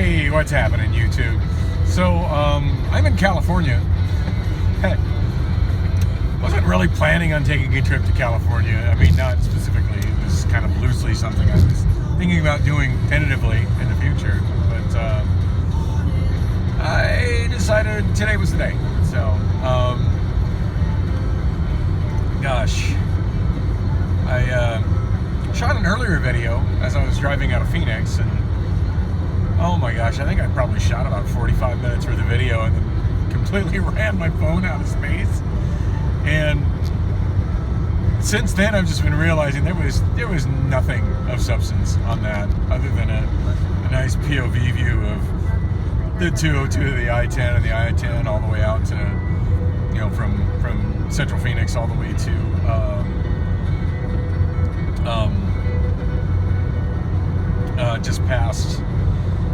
Hey, what's happening, YouTube? So, I'm in California. Hey, wasn't really planning on taking a trip to California. I mean, not specifically. It was kind of loosely something I was thinking about doing tentatively in the future. But I decided today was the day. So, gosh, I shot an earlier video as I was driving out of Phoenix, and oh my gosh, I think I probably shot about 45 minutes worth of video and then completely ran my phone out of space. And since then, I've just been realizing there was nothing of substance on that other than a nice POV view of the 202 to the I-10 and the I-10 all the way out to, you know, from Central Phoenix all the way to just past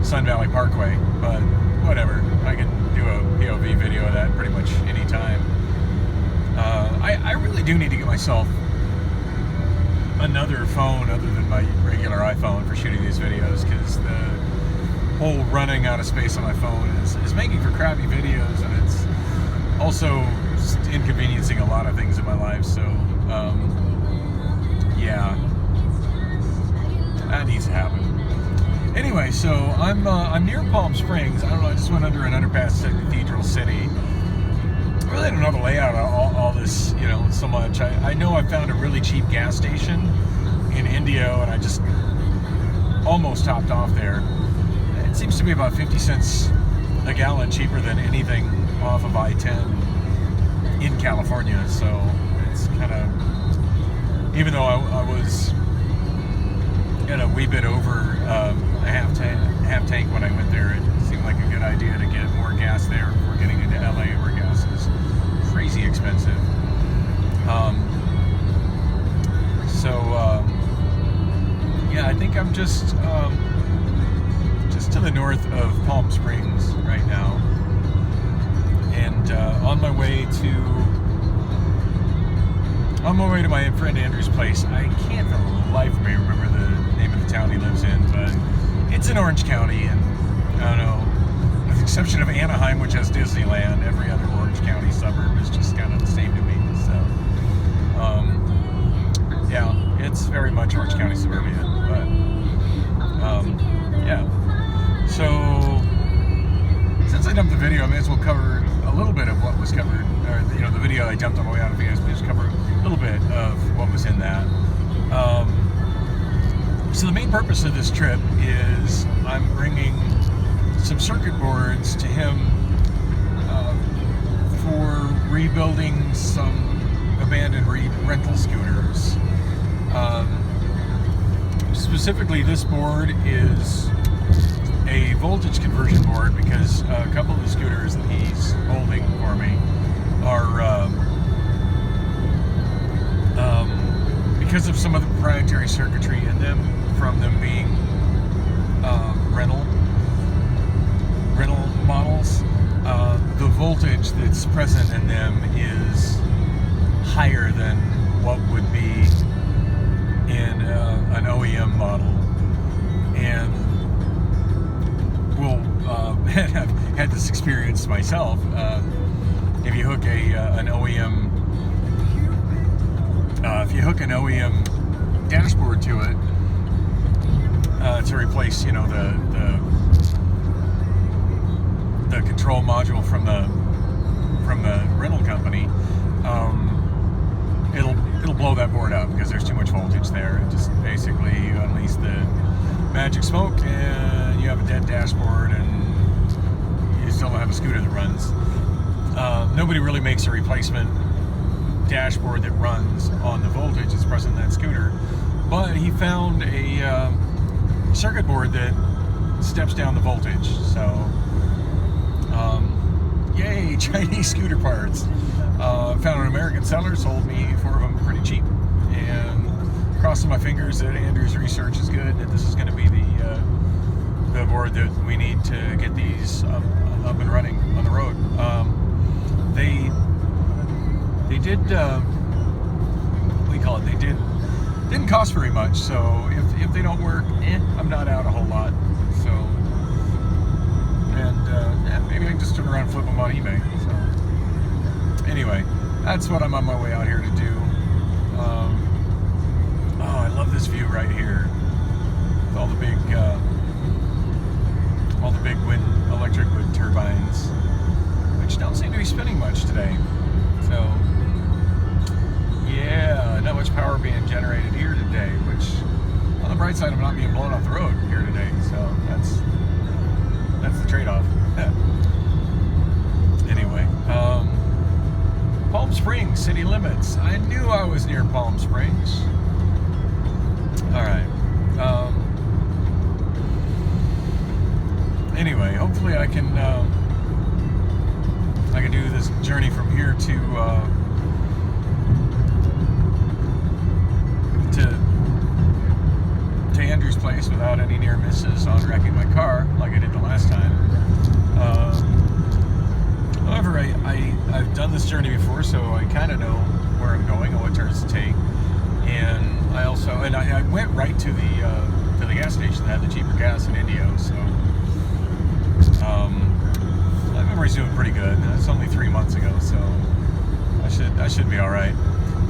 Sun Valley Parkway. But whatever, I can do a POV video of that pretty much any time. I really do need to get myself another phone other than my regular iPhone for shooting these videos, because the whole running out of space on my phone is making for crappy videos, and it's also inconveniencing a lot of things in my life. So yeah, that needs to happen. Anyway, so I'm near Palm Springs. I don't know, I just went under an underpass at Cathedral City. I really don't know the layout of all this, you know, so much. I know I found a really cheap gas station in Indio, and I just almost topped off there. It seems to be about 50 cents a gallon cheaper than anything off of I-10 in California. So it's kind of, even though I was at a wee bit over a half tank when I went there, it seemed like a good idea to get more gas there before getting into LA, where gas is crazy expensive. Yeah, I think I'm just to the north of Palm Springs right now, and on my way to my friend Andrew's place. I can't for the life of me remember the name of the town he lives in, but it's in Orange County, and I don't know, with the exception of Anaheim, which has Disneyland, every other Orange County suburb is just kind of the same to me. So yeah, it's very much Orange County suburbia, but yeah. So since I dumped the video, I may as well cover a little bit of what was covered, or, you know, the video I dumped on the way out of Phoenix. May just cover a little bit of what was in that. So the main purpose of this trip is I'm bringing some circuit boards to him for rebuilding some abandoned rental scooters. Specifically, this board is a voltage conversion board, because a couple of the scooters that he's holding for me are because of some of the proprietary circuitry in them, from them being rental models, the voltage that's present in them is higher than what would be in an OEM model. And I've had this experience myself. If you hook an OEM dashboard to it to replace, you know, the control module from the rental company, it'll blow that board up because there's too much voltage there. It just basically, you unleash the magic smoke and you have a dead dashboard, and you still don't have a scooter that runs. Nobody really makes a replacement dashboard that runs on the voltage that's present in that scooter, but he found a circuit board that steps down the voltage. So yay, Chinese scooter parts. Found an American seller, sold me 4 of them pretty cheap, and crossing my fingers that Andrew's research is good, that this is going to be the board that we need to get these up and running on the road. They did, what do you call it? They didn't cost very much, so if they don't work, I'm not out a whole lot. So around and flip them on eBay. So anyway, that's what I'm on my way out here to do. Oh, I love this view right here with all the big electric wind turbines, which don't seem to be spinning much today. So yeah, not much power being generated here today, which on the bright side, I'm not being blown off the road here today, so that's the trade-off. Anyway, Palm Springs, city limits. I knew I was near Palm Springs. All right. Anyway, hopefully I can do this journey from here to Andrew's place without any near misses on wrecking my car like I did the last time. However, I've done this journey before, so I kind of know where I'm going and what turns to take. And I went right to the gas station that had the cheaper gas in Indio, so my memory's doing pretty good. It's only 3 months ago, so I should be all right.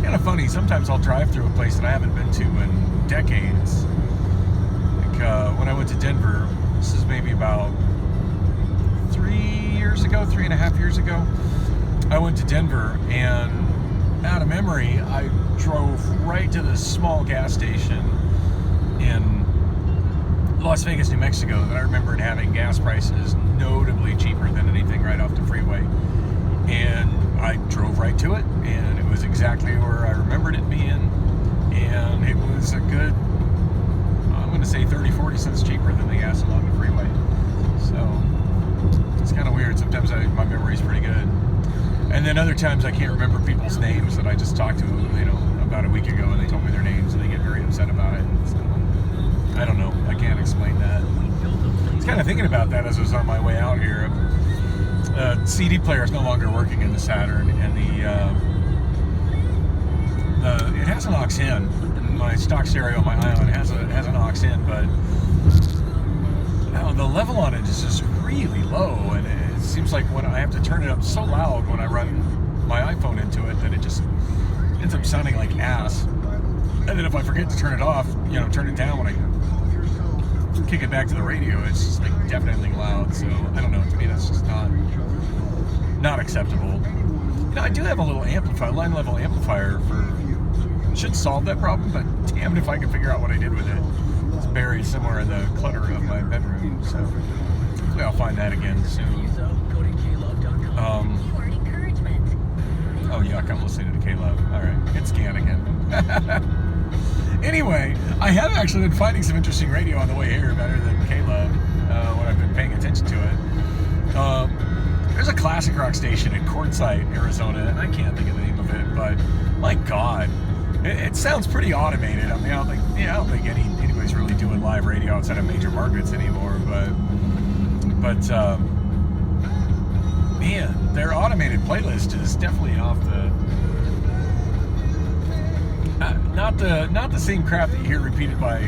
Kind of funny. Sometimes I'll drive through a place that I haven't been to in decades. Like when I went to Denver, this is maybe about 3.5 years ago. I went to Denver, and out of memory, I drove right to this small gas station in Las Vegas, New Mexico, that I remembered having gas prices notably cheaper than anything right off the freeway. And I drove right to it, and it was exactly where I remembered it being, and it was a good, I'm going to say 30-40 cents cheaper than the gas along the freeway. So it's kind of weird. Sometimes my memory's pretty good, and then other times I can't remember people's names that I just talked to, about a week ago, and they told me their names, and they get very upset about it. So I don't know. I can't explain that. I was kind of thinking about that as I was on my way out here. CD player is no longer working in the Saturn, and it has an aux in. My stock stereo, my Ion, has an aux in, but the level on it is just really low, and it seems like when I have to turn it up so loud when I run my iPhone into it that it just ends up sounding like ass. And then if I forget to turn it off, turn it down when I kick it back to the radio, it's just like definitely loud. So I don't know. To me, that's just not acceptable. I do have a little line level amplifier should solve that problem, but damn it if I can figure out what I did with it. It's buried somewhere in the clutter of my bedroom, so hopefully I'll find that again soon. Oh yuck, I'm listening to K-Love. Alright, hit scan again. Anyway, I have actually been finding some interesting radio on the way here, better than K-Love, when I've been paying attention to it. There's a classic rock station in Quartzsite, Arizona, and I can't think of the name of it, but my God, it sounds pretty automated. I mean, I don't think anybody's really doing live radio outside of major markets anymore, but man, their automated playlist is definitely off the not the same crap that you hear repeated by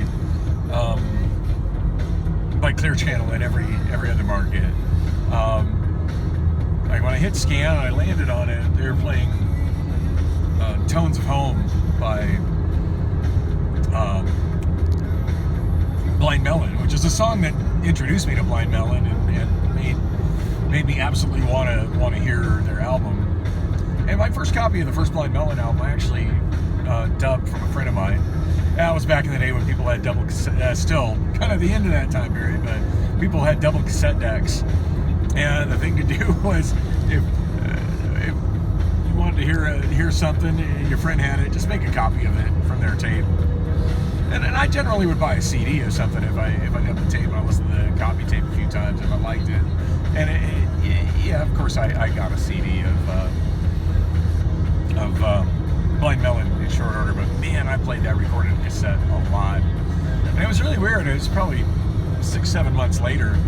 Clear Channel in every other market. Like when I hit scan and I landed on it, they were playing Tones of Home by Blind Melon, which is a song that introduced me to Blind Melon and made me absolutely want to hear their album. And my first copy of the first Blind Melon album, I actually dubbed from a friend of mine. That was back in the day when people had double cassette, still kind of the end of that time period, but people had double cassette decks. And the thing to do was, if you wanted to hear something and your friend had it, just make a copy of it from their tape. And I generally would buy a CD or something if I got the tape. I listened to the copy tape a few times if I liked it. And yeah, of course I got a CD of Blind Melon in short order. But man, I played that recorded cassette a lot. And it was really weird. It was probably 6-7 months later.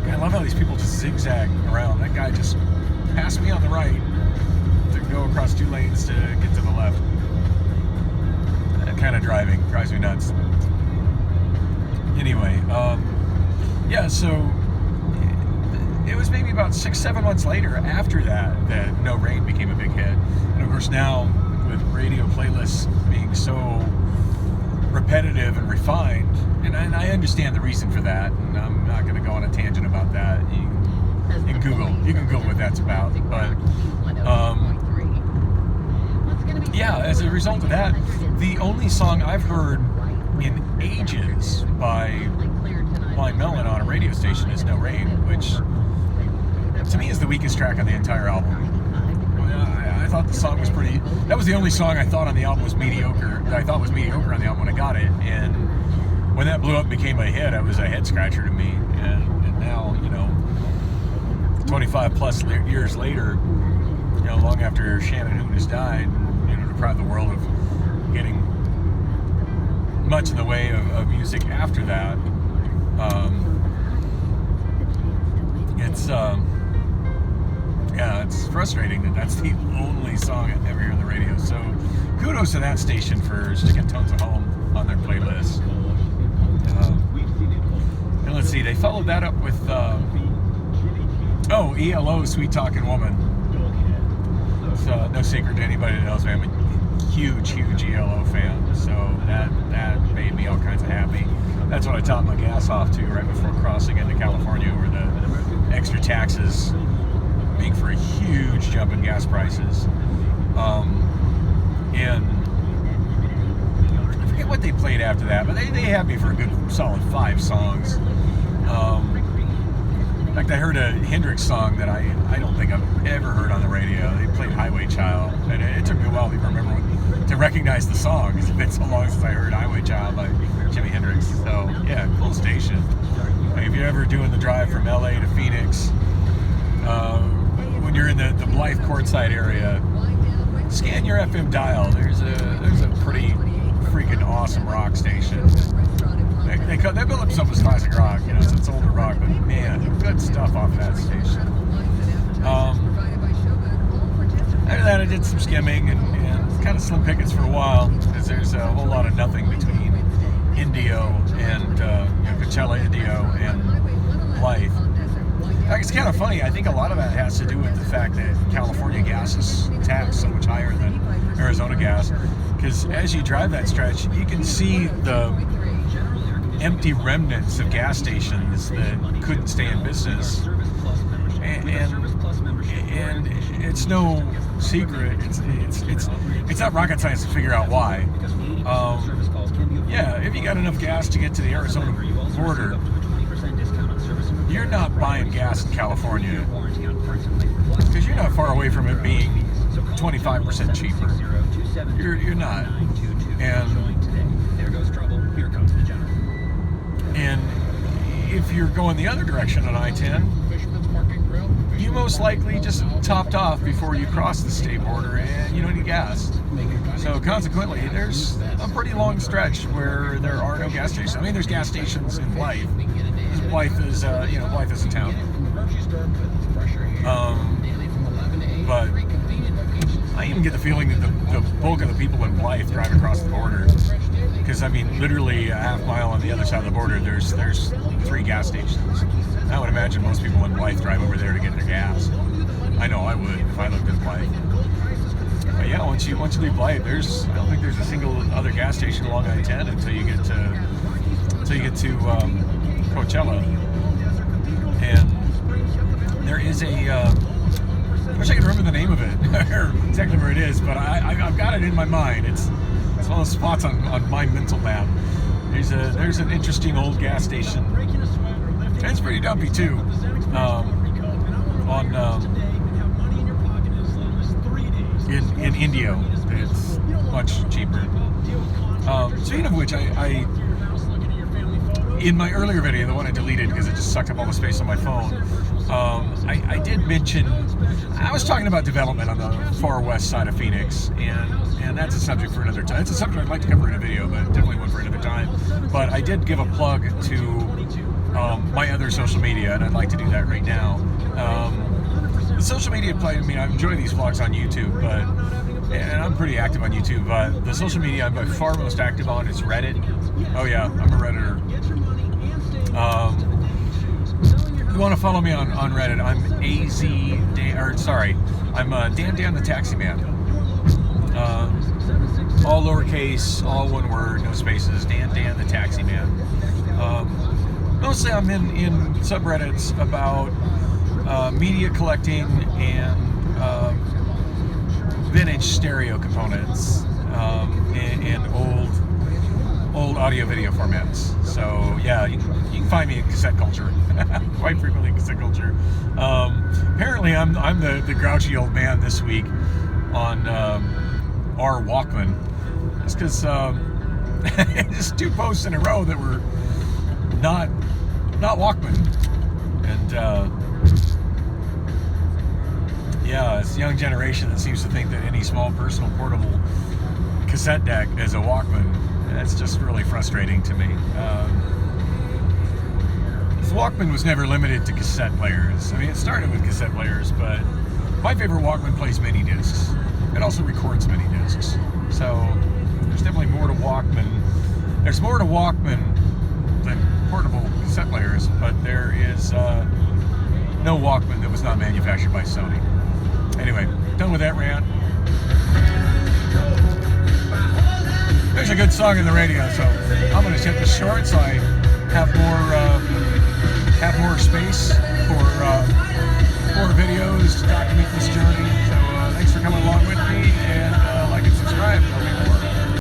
I love how these people just zigzag around. That guy just passed me on the right to go across 2 lanes to get to the left. That kind of driving drives me nuts. Anyway, yeah, so it was maybe about 6-7 months later after that No Rain became a big hit. And of course now, with radio playlists being so repetitive and refined, and I understand the reason for that, and I'm not going to go on a tangent about that. You can Google what that's about. But yeah, as a result of that, the only song I've heard in ages by Melon on a radio station is No Rain, which to me is the weakest track on the entire album. I thought the song was pretty. That was the only song I thought on the album was mediocre. That I thought was mediocre on the album when I got it, and when that blew up and became a hit, it was a head scratcher to me. And now, 25 plus years later, long after Shannon Hoon has died, deprived the world of getting much in the way of music after that. It's frustrating that that's the only song I ever hear on the radio. So kudos to that station for sticking Tones of Home on their playlist. And let's see, they followed that up with ELO, Sweet Talking Woman. It's no secret to anybody that knows me. I'm a huge ELO fan, so that made me all kinds of happy. That's what I topped my gas off to right before crossing into California, where the extra taxes make for a huge jump in gas prices. And I forget what they played after that, but they had me for a good solid 5 songs. In fact, I heard a Hendrix song that I don't think I've ever heard on the radio. They played Highway Child, and it took me a while to remember to recognize the song. It's been so long since I heard Highway Child by Jimi Hendrix. So, yeah, cool station. If you're ever doing the drive from LA to Phoenix, when you're in the Blythe Courtside area, scan your FM dial. There's a pretty freaking awesome rock station. They built themselves as classic rock, so it's older rock, but man, good stuff off that station. After that, I did some skimming and kind of slim pickings for a while, because there's a whole lot of nothing between Indio and Coachella, Indio, and Blythe. It's kind of funny. I think a lot of that has to do with the fact that California gas is taxed so much higher than Arizona gas, because as you drive that stretch, you can see the empty remnants of gas stations that couldn't stay in business, and it's no secret. It's not rocket science to figure out why. If you got enough gas to get to the Arizona border, you're not buying gas in California, because you're not far away from it being 25% cheaper. You're not, and if you're going the other direction on I-10, you most likely just topped off before you cross the state border, and you don't need gas. So consequently, there's a pretty long stretch where there are no gas stations. I mean, there's gas stations in Blythe. Blythe is a town. But I even get the feeling that the bulk of the people in Blythe drive across the border. Because, literally a half mile on the other side of the border, there's 3 gas stations. I would imagine most people in Blythe drive over there to get their gas. I know I would if I lived in Blythe. But yeah, once you leave Blythe, I don't think there's a single other gas station along I-10 until you get to Coachella. And there is I wish I could remember the name of it, or exactly where it is, but I've got it in my mind. It's one of those spots on my mental map. There's an interesting old gas station. And it's pretty dumpy too. In Indio, it's much cheaper. Speaking of which, I in my earlier video, the one I deleted because it just sucked up all the space on my phone, I did mention, I was talking about development on the far west side of Phoenix, and that's a subject for another time. It's a subject I'd like to cover in a video, but definitely one for another time. But I did give a plug to my other social media, and I'd like to do that right now. The social media play, I enjoy these vlogs on YouTube, and I'm pretty active on YouTube, but the social media I'm by far most active on is Reddit. Oh yeah, I'm a Redditor. you want to follow me on Reddit, I'm Dan the Taxi Man. All lowercase, all one word, no spaces. Dan the Taxi Man. Mostly I'm in subreddits about media collecting and vintage stereo components in old audio video formats. So yeah, you can find me in cassette culture, quite frequently in cassette culture. Apparently I'm the grouchy old man this week on our Walkman. It's because just 2 posts in a row that were not Walkman, and yeah, it's a young generation that seems to think that any small personal portable cassette deck is a Walkman. That's just really frustrating to me. The Walkman was never limited to cassette players. I mean, it started with cassette players, but my favorite Walkman plays mini discs. It also records mini discs. So there's definitely more to Walkman. There's more to Walkman than portable cassette players, but there is no Walkman that was not manufactured by Sony. Anyway, done with that rant. There's a good song in the radio, so I'm going to hit this short so I have more space for videos to document this journey. So thanks for coming along with me, and like and subscribe.